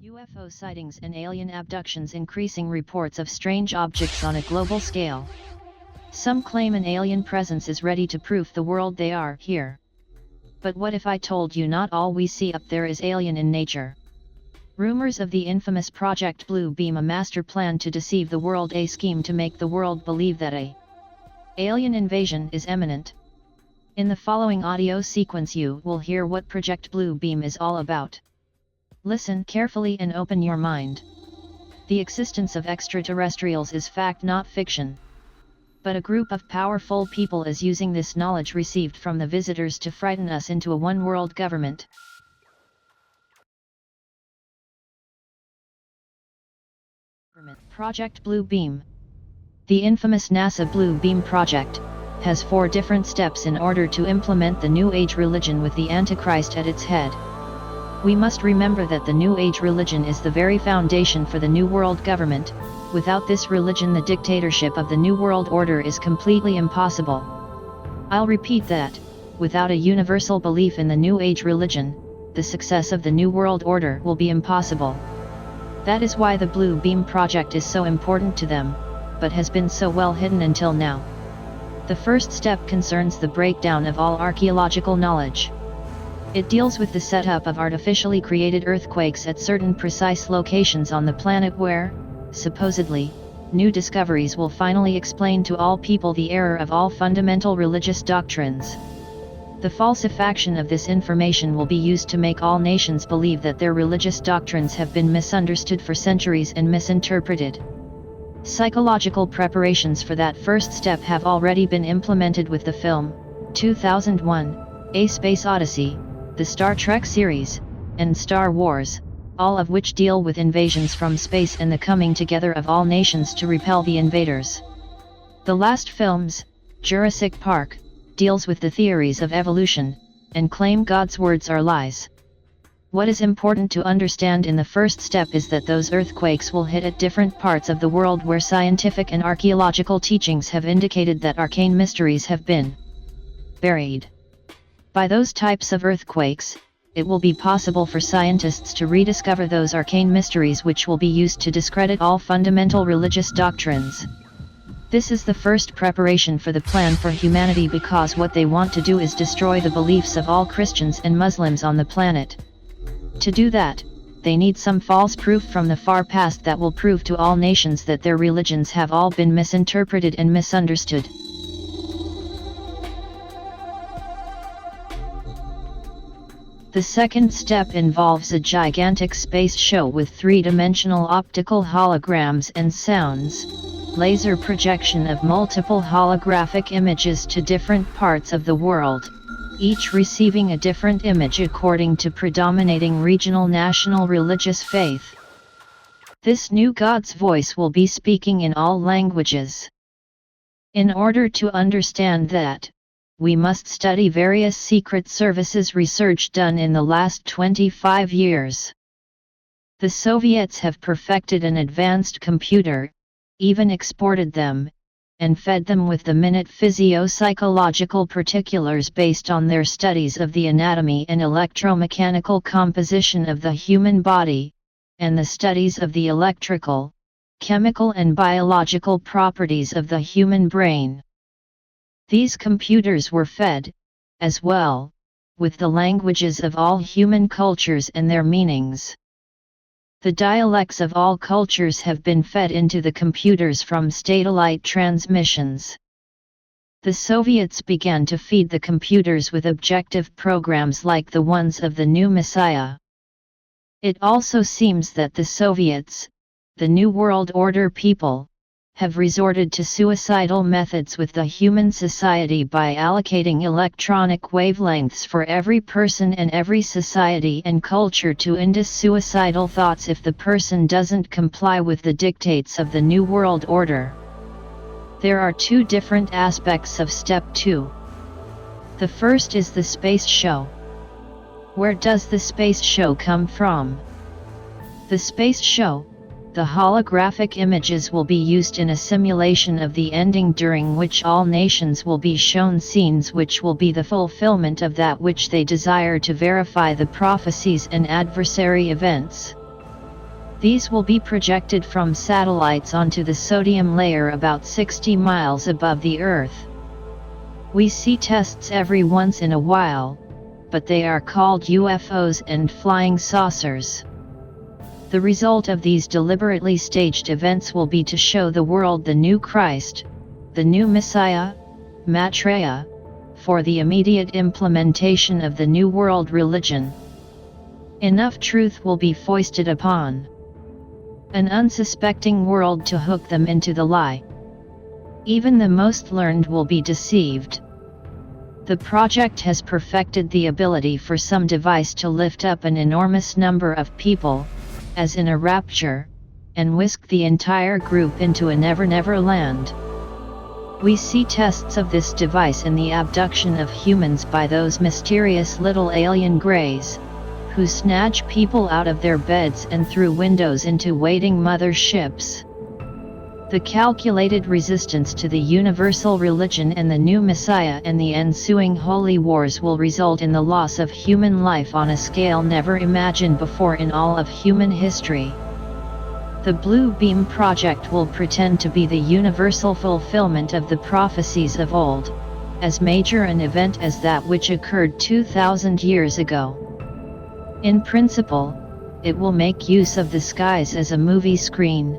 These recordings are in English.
UFO sightings and alien abductions, increasing reports of strange objects on a global scale. Some claim an alien presence is ready to prove the world they are here. But what if I told you not all we see up there is alien in nature? Rumors of the infamous Project Bluebeam, a master plan to deceive the world, a scheme to make the world believe that a alien invasion is imminent. In the following audio sequence you will hear what Project Bluebeam is all about. Listen carefully and open your mind. The existence of extraterrestrials is fact, not fiction. But a group of powerful people is using this knowledge received from the visitors to frighten us into a one-world government. Project Bluebeam. The infamous NASA Bluebeam project has 4 different steps in order to implement the New Age religion with the Antichrist at its head. We must remember that the New Age religion is the very foundation for the New World government. Without this religion, the dictatorship of the New World Order is completely impossible. I'll repeat that, without a universal belief in the New Age religion, the success of the New World Order will be impossible. That is why the Bluebeam project is so important to them, but has been so well hidden until now. The first step concerns the breakdown of all archaeological knowledge. It deals with the setup of artificially created earthquakes at certain precise locations on the planet where, supposedly, new discoveries will finally explain to all people the error of all fundamental religious doctrines. The falsification of this information will be used to make all nations believe that their religious doctrines have been misunderstood for centuries and misinterpreted. Psychological preparations for that first step have already been implemented with the film 2001: A Space Odyssey, the Star Trek series, and Star Wars, all of which deal with invasions from space and the coming together of all nations to repel the invaders. The last films, Jurassic Park, deals with the theories of evolution, and claim God's words are lies. What is important to understand in the first step is that those earthquakes will hit at different parts of the world where scientific and archaeological teachings have indicated that arcane mysteries have been buried. By those types of earthquakes, it will be possible for scientists to rediscover those arcane mysteries, which will be used to discredit all fundamental religious doctrines. This is the first preparation for the plan for humanity, because what they want to do is destroy the beliefs of all Christians and Muslims on the planet. To do that, they need some false proof from the far past that will prove to all nations that their religions have all been misinterpreted and misunderstood. The second step involves a gigantic space show with 3-dimensional optical holograms and sounds, laser projection of multiple holographic images to different parts of the world, each receiving a different image according to predominating regional national religious faith. This new God's voice will be speaking in all languages. In order to understand that, we must study various secret services research done in the last 25 years. The Soviets have perfected an advanced computer, even exported them, and fed them with the minute physio-psychological particulars based on their studies of the anatomy and electromechanical composition of the human body, and the studies of the electrical, chemical and biological properties of the human brain. These computers were fed, as well, with the languages of all human cultures and their meanings. The dialects of all cultures have been fed into the computers from satellite transmissions. The Soviets began to feed the computers with objective programs like the ones of the new Messiah. It also seems that the Soviets, the New World Order people, have resorted to suicidal methods with the human society by allocating electronic wavelengths for every person and every society and culture to induce suicidal thoughts if the person doesn't comply with the dictates of the New World Order. There are 2 different aspects of Step 2. The first is the space show. Where does the space show come from? The space show, the holographic images, will be used in a simulation of the ending, during which all nations will be shown scenes which will be the fulfillment of that which they desire to verify the prophecies and adversary events. These will be projected from satellites onto the sodium layer about 60 miles above the Earth. We see tests every once in a while, but they are called UFOs and flying saucers. The result of these deliberately staged events will be to show the world the new Christ, the new Messiah, Maitreya, for the immediate implementation of the new world religion. Enough truth will be foisted upon an unsuspecting world to hook them into the lie. Even the most learned will be deceived. The project has perfected the ability for some device to lift up an enormous number of people, as in a rapture, and whisk the entire group into a never-never land. We see tests of this device in the abduction of humans by those mysterious little alien greys, who snatch people out of their beds and through windows into waiting mother ships. The calculated resistance to the universal religion and the new Messiah and the ensuing holy wars will result in the loss of human life on a scale never imagined before in all of human history. The Bluebeam project will pretend to be the universal fulfillment of the prophecies of old, as major an event as that which occurred 2,000 years ago. In principle, it will make use of the skies as a movie screen,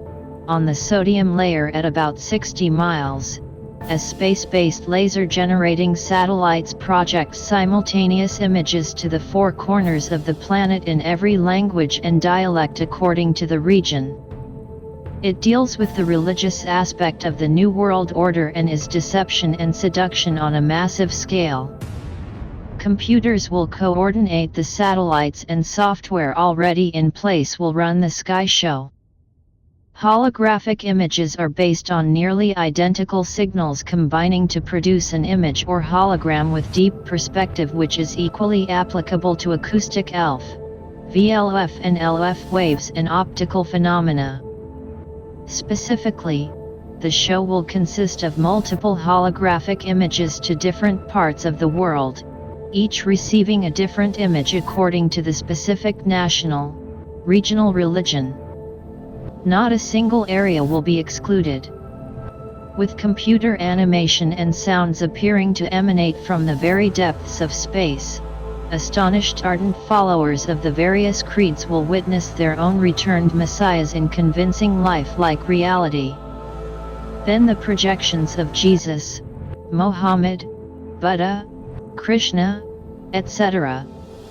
on the sodium layer at about 60 miles, as space-based laser-generating satellites project simultaneous images to the four corners of the planet in every language and dialect according to the region. It deals with the religious aspect of the New World Order and is deception and seduction on a massive scale. Computers will coordinate the satellites and software already in place will run the sky show. Holographic images are based on nearly identical signals combining to produce an image or hologram with deep perspective, which is equally applicable to acoustic ELF, VLF and LF waves and optical phenomena. Specifically, the show will consist of multiple holographic images to different parts of the world, each receiving a different image according to the specific national, regional religion. Not a single area will be excluded. With computer animation and sounds appearing to emanate from the very depths of space, astonished ardent followers of the various creeds will witness their own returned messiahs in convincing life-like reality. Then the projections of Jesus, Mohammed, Buddha, Krishna, etc.,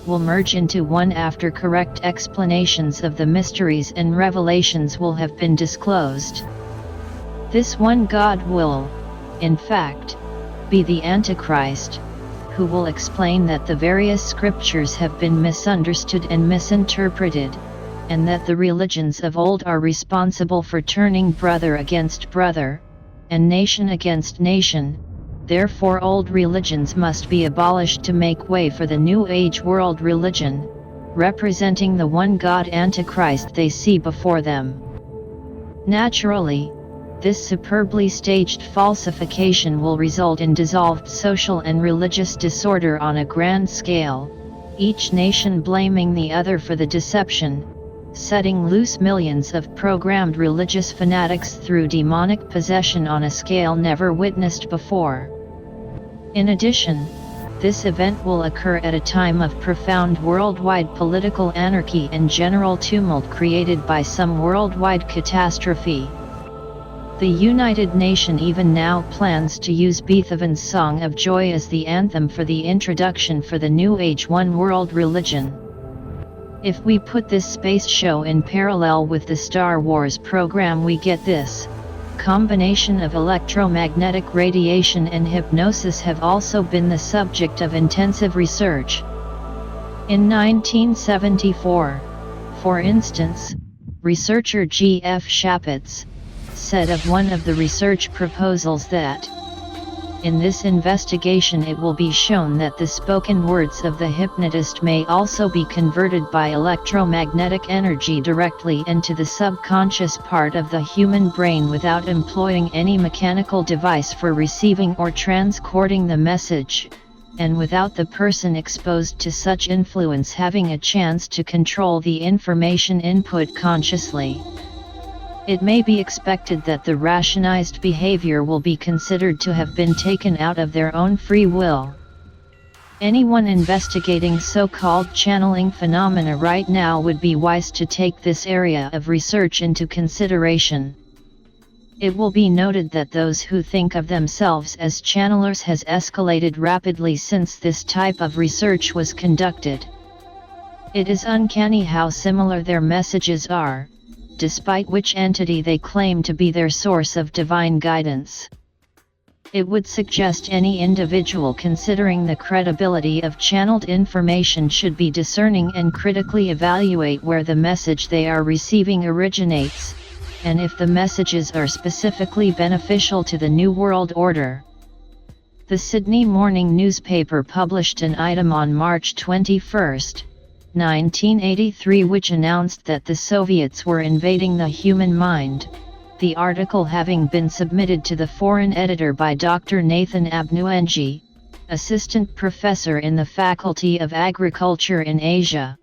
will merge into one after correct explanations of the mysteries and revelations will have been disclosed. This one God will, in fact, be the Antichrist, who will explain that the various scriptures have been misunderstood and misinterpreted, and that the religions of old are responsible for turning brother against brother, and nation against nation. Therefore old religions must be abolished to make way for the New Age world religion, representing the one God Antichrist they see before them. Naturally, this superbly staged falsification will result in dissolved social and religious disorder on a grand scale, each nation blaming the other for the deception, setting loose millions of programmed religious fanatics through demonic possession on a scale never witnessed before. In addition, this event will occur at a time of profound worldwide political anarchy and general tumult created by some worldwide catastrophe. The United Nations even now plans to use Beethoven's Song of Joy as the anthem for the introduction for the New Age One World religion. If we put this space show in parallel with the Star Wars program, we get this. Combination of electromagnetic radiation and hypnosis have also been the subject of intensive research. In 1974, for instance, researcher G.F. Shapitz said of one of the research proposals that, in this investigation it will be shown that the spoken words of the hypnotist may also be converted by electromagnetic energy directly into the subconscious part of the human brain without employing any mechanical device for receiving or transcoding the message. and without the person exposed to such influence having a chance to control the information input consciously. It may be expected that the rationalized behavior will be considered to have been taken out of their own free will. Anyone investigating so-called channeling phenomena right now would be wise to take this area of research into consideration. It will be noted that those who think of themselves as channelers has escalated rapidly since this type of research was conducted. It is uncanny how similar their messages are, despite which entity they claim to be their source of divine guidance. It would suggest any individual considering the credibility of channeled information should be discerning and critically evaluate where the message they are receiving originates, and if the messages are specifically beneficial to the New World Order. The Sydney Morning newspaper published an item on March 21, 1983 which announced that the Soviets were invading the human mind, the article having been submitted to the foreign editor by Dr. Nathan Abnuenji, assistant professor in the Faculty of Agriculture in Asia.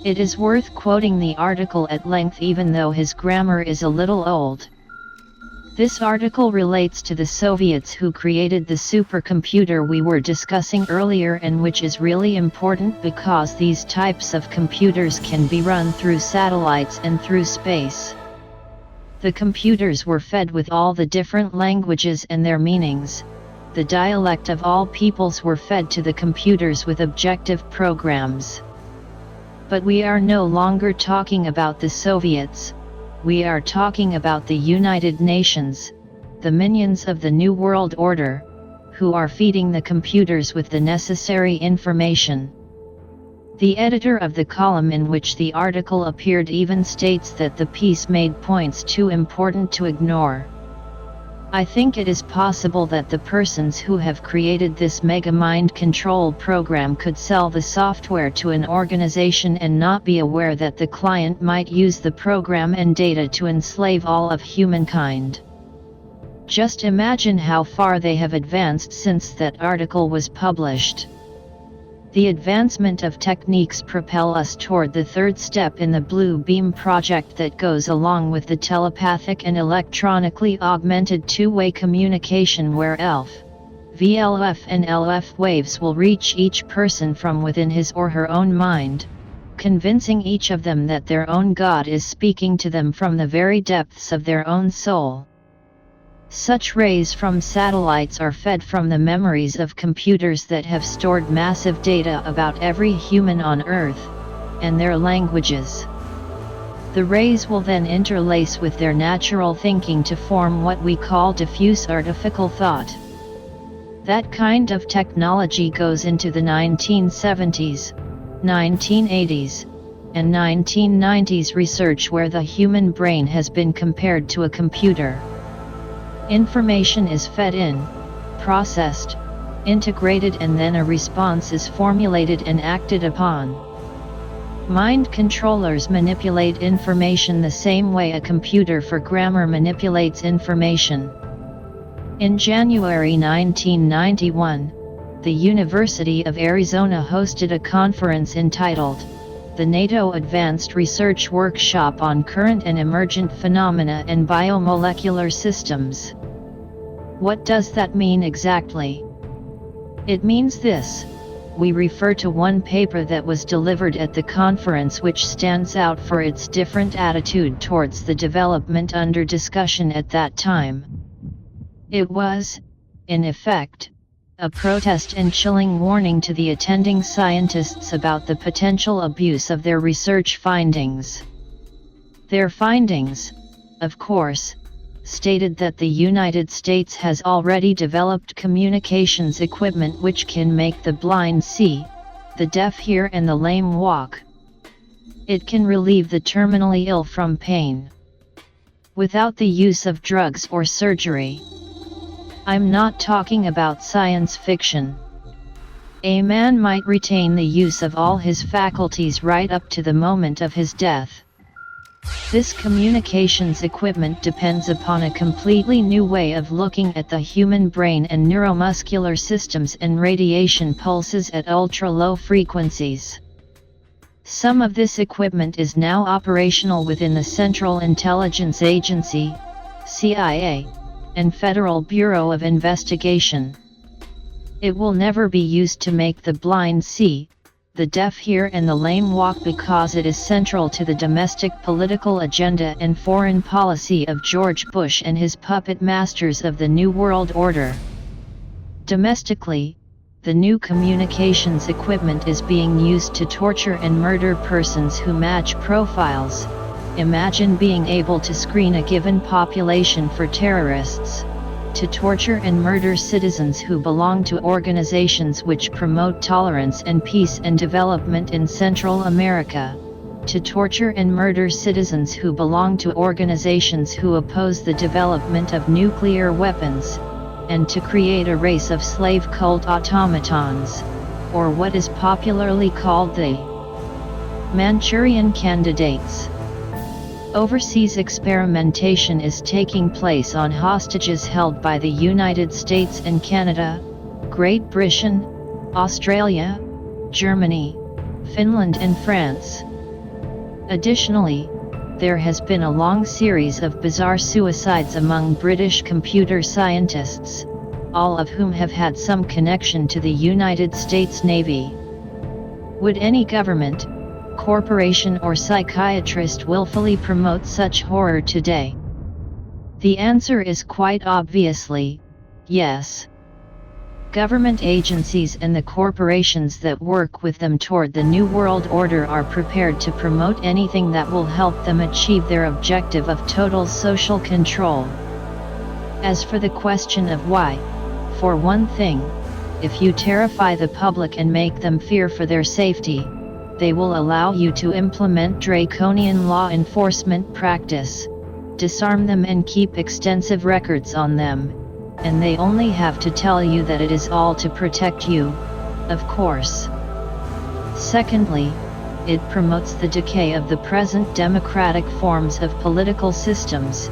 It is worth quoting the article at length even though his grammar is a little old. This article relates to the Soviets who created the supercomputer we were discussing earlier, and which is really important because these types of computers can be run through satellites and through space. The computers were fed with all the different languages and their meanings. The dialect of all peoples were fed to the computers with objective programs. But we are no longer talking about the Soviets, we are talking about the United Nations, the minions of the New World Order, who are feeding the computers with the necessary information. The editor of the column in which the article appeared even states that the piece made points too important to ignore. I think it is possible that the persons who have created this mega mind control program could sell the software to an organization and not be aware that the client might use the program and data to enslave all of humankind. Just imagine how far they have advanced since that article was published. The advancement of techniques propel us toward the third step in the Bluebeam project that goes along with the telepathic and electronically augmented two-way communication where ELF, VLF and LF waves will reach each person from within his or her own mind, convincing each of them that their own God is speaking to them from the very depths of their own soul. Such rays from satellites are fed from the memories of computers that have stored massive data about every human on Earth, and their languages. The rays will then interlace with their natural thinking to form what we call diffuse artificial thought. That kind of technology goes into the 1970s, 1980s, and 1990s research where the human brain has been compared to a computer. Information is fed in, processed, integrated, and then a response is formulated and acted upon. Mind controllers manipulate information the same way a computer for grammar manipulates information. In January 1991, the University of Arizona hosted a conference entitled the NATO Advanced Research Workshop on Current and Emergent Phenomena and Biomolecular Systems. What does that mean exactly? It means this: we refer to one paper that was delivered at the conference which stands out for its different attitude towards the development under discussion at that time. It was, in effect, a protest and chilling warning to the attending scientists about the potential abuse of their research findings. Their findings, of course, stated that the United States has already developed communications equipment which can make the blind see, the deaf hear and the lame walk. It can relieve the terminally ill from pain, without the use of drugs or surgery. I'm not talking about science fiction. A man might retain the use of all his faculties right up to the moment of his death. This communications equipment depends upon a completely new way of looking at the human brain and neuromuscular systems and radiation pulses at ultra-low frequencies. Some of this equipment is now operational within the Central Intelligence Agency, CIA, and Federal Bureau of Investigation. It will never be used to make the blind see, the deaf hear and the lame walk because it is central to the domestic political agenda and foreign policy of George Bush and his puppet masters of the New World Order. Domestically, the new communications equipment is being used to torture and murder persons who match profiles. Imagine being able to screen a given population for terrorists, to torture and murder citizens who belong to organizations which promote tolerance and peace and development in Central America, to torture and murder citizens who belong to organizations who oppose the development of nuclear weapons, and to create a race of slave cult automatons, or what is popularly called the Manchurian candidates. Overseas experimentation is taking place on hostages held by the United States and Canada, Great Britain, Australia, Germany, Finland and France. Additionally, there has been a long series of bizarre suicides among British computer scientists, all of whom have had some connection to the United States Navy. Would any government, corporation or psychiatrist willfully promote such horror today? The answer is quite obviously, yes. Government agencies and the corporations that work with them toward the New World Order are prepared to promote anything that will help them achieve their objective of total social control. As for the question of why, for one thing, if you terrify the public and make them fear for their safety, they will allow you to implement draconian law enforcement practice, disarm them and keep extensive records on them, and they only have to tell you that it is all to protect you, of course. Secondly, it promotes the decay of the present democratic forms of political systems,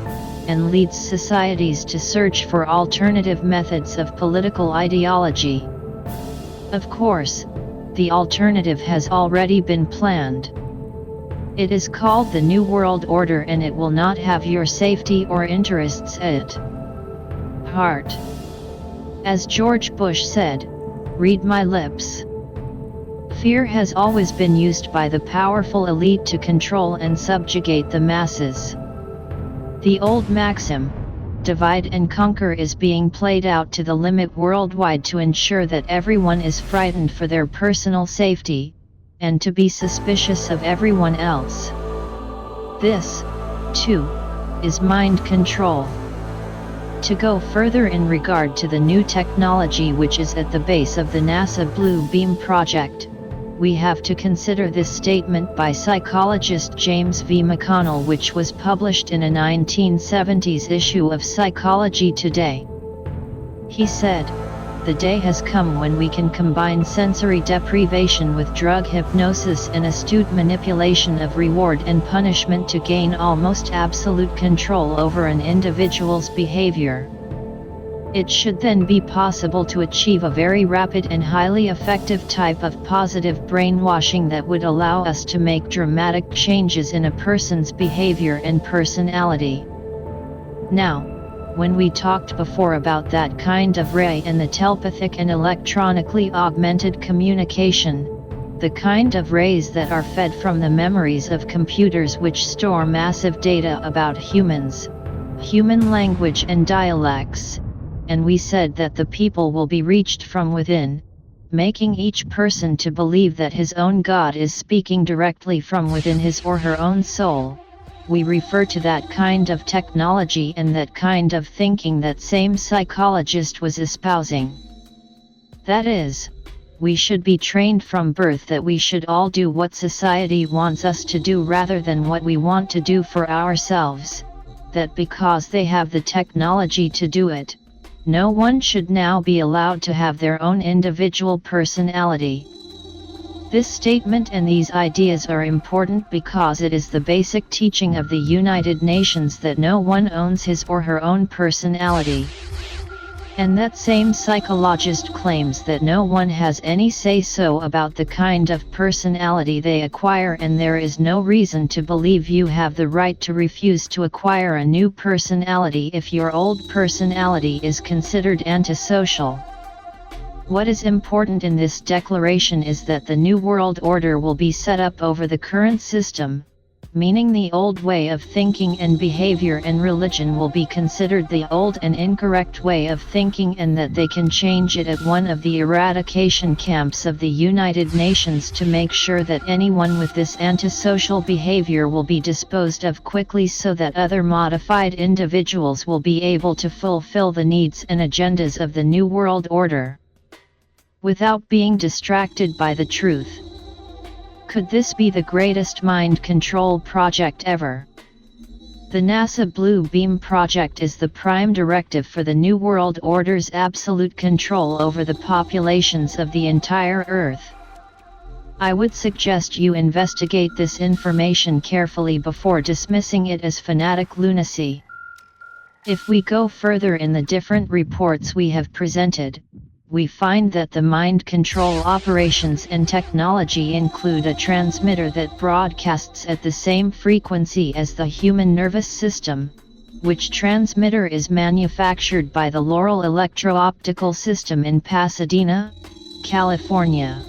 and leads societies to search for alternative methods of political ideology. Of course, the alternative has already been planned. It is called the New World Order and it will not have your safety or interests at heart. As George Bush said, read my lips. Fear has always been used by the powerful elite to control and subjugate the masses. The old maxim, divide and conquer, is being played out to the limit worldwide to ensure that everyone is frightened for their personal safety, and to be suspicious of everyone else. This, too, is mind control. To go further in regard to the new technology which is at the base of the NASA Bluebeam project, we have to consider this statement by psychologist James V. McConnell, which was published in a 1970s issue of Psychology Today. He said, "The day has come when we can combine sensory deprivation with drug hypnosis and astute manipulation of reward and punishment to gain almost absolute control over an individual's behavior. It should then be possible to achieve a very rapid and highly effective type of positive brainwashing that would allow us to make dramatic changes in a person's behavior and personality." Now, when we talked before about that kind of ray and the telepathic and electronically augmented communication, the kind of rays that are fed from the memories of computers which store massive data about humans, human language and dialects, and we said that the people will be reached from within, making each person to believe that his own God is speaking directly from within his or her own soul. We refer to that kind of technology and that kind of thinking that same psychologist was espousing. That is, we should be trained from birth that we should all do what society wants us to do rather than what we want to do for ourselves, that because they have the technology to do it, no one should now be allowed to have their own individual personality. This statement and these ideas are important because it is the basic teaching of the United Nations that no one owns his or her own personality. And that same psychologist claims that no one has any say-so about the kind of personality they acquire, and there is no reason to believe you have the right to refuse to acquire a new personality if your old personality is considered antisocial. What is important in this declaration is that the New World Order will be set up over the current system, meaning the old way of thinking and behavior and religion will be considered the old and incorrect way of thinking, and that they can change it at one of the eradication camps of the United Nations to make sure that anyone with this antisocial behavior will be disposed of quickly, so that other modified individuals will be able to fulfill the needs and agendas of the New World Order without being distracted by the truth. Could this be the greatest mind control project ever? The NASA Bluebeam project is the prime directive for the New World Order's absolute control over the populations of the entire Earth. I would suggest you investigate this information carefully before dismissing it as fanatic lunacy. If we go further in the different reports we have presented, we find that the mind control operations and technology include a transmitter that broadcasts at the same frequency as the human nervous system, which transmitter is manufactured by the Laurel Electro-Optical System in Pasadena, California.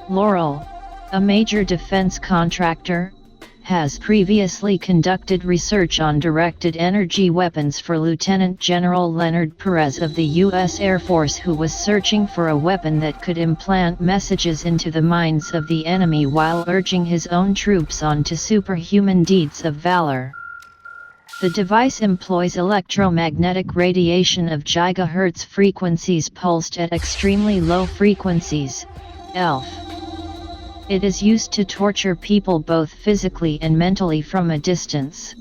Laurel, a major defense contractor, has previously conducted research on directed energy weapons for Lieutenant General Leonard Perez of the U.S. Air Force, who was searching for a weapon that could implant messages into the minds of the enemy while urging his own troops on to superhuman deeds of valor. The device employs electromagnetic radiation of gigahertz frequencies pulsed at extremely low frequencies, ELF. It is used to torture people both physically and mentally from a distance.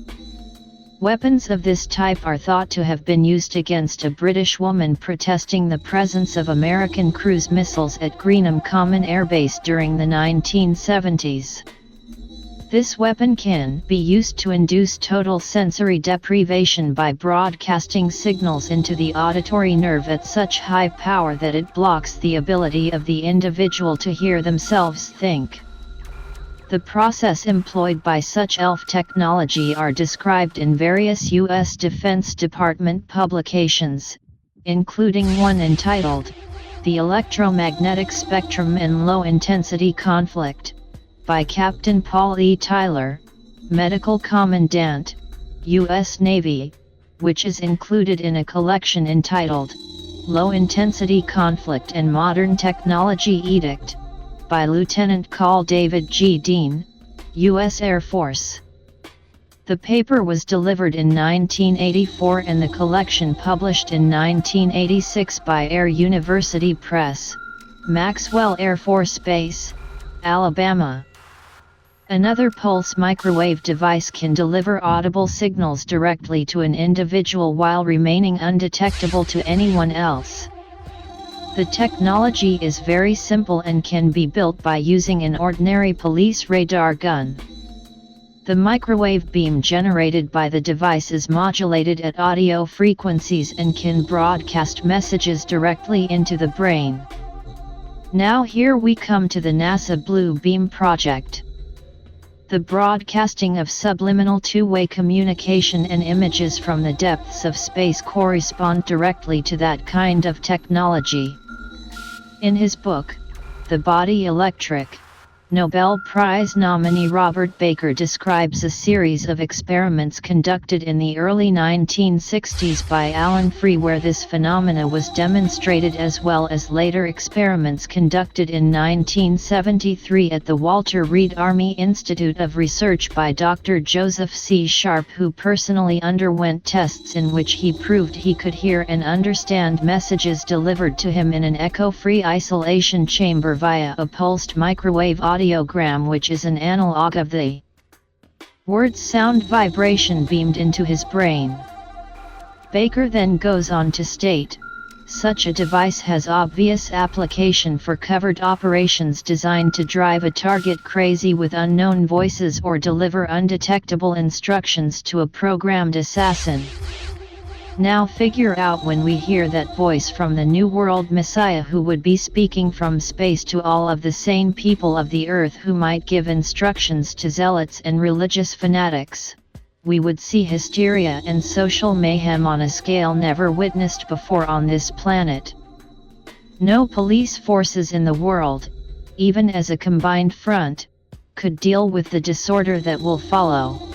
Weapons of this type are thought to have been used against a British woman protesting the presence of American cruise missiles at Greenham Common Air Base during the 1970s. This weapon can be used to induce total sensory deprivation by broadcasting signals into the auditory nerve at such high power that it blocks the ability of the individual to hear themselves think. The process employed by such ELF technology are described in various U.S. Defense Department publications, including one entitled, The Electromagnetic Spectrum in Low-Intensity Conflict, by Captain Paul E. Tyler, Medical Commandant, U.S. Navy, which is included in a collection entitled, Low-Intensity Conflict and Modern Technology Edict, by Lieutenant Col. David G. Dean, U.S. Air Force. The paper was delivered in 1984 and the collection published in 1986 by Air University Press, Maxwell Air Force Base, Alabama. Another pulse microwave device can deliver audible signals directly to an individual while remaining undetectable to anyone else. The technology is very simple and can be built by using an ordinary police radar gun. The microwave beam generated by the device is modulated at audio frequencies and can broadcast messages directly into the brain. Now here we come to the NASA Bluebeam project. The broadcasting of subliminal two-way communication and images from the depths of space correspond directly to that kind of technology. In his book, The Body Electric, Nobel Prize nominee Robert Baker describes a series of experiments conducted in the early 1960s by Alan Free where this phenomena was demonstrated, as well as later experiments conducted in 1973 at the Walter Reed Army Institute of Research by Dr. Joseph C. Sharp, who personally underwent tests in which he proved he could hear and understand messages delivered to him in an echo-free isolation chamber via a pulsed microwave audiogram, which is an analog of the word sound vibration beamed into his brain. Baker then goes on to state, Such a device has obvious application for covert operations designed to drive a target crazy with unknown voices or deliver undetectable instructions to a programmed assassin. Now figure out when we hear that voice from the New World Messiah who would be speaking from space to all of the sane people of the earth who might give instructions to zealots and religious fanatics. We would see hysteria and social mayhem on a scale never witnessed before on this planet. No police forces in the world, even as a combined front, could deal with the disorder that will follow.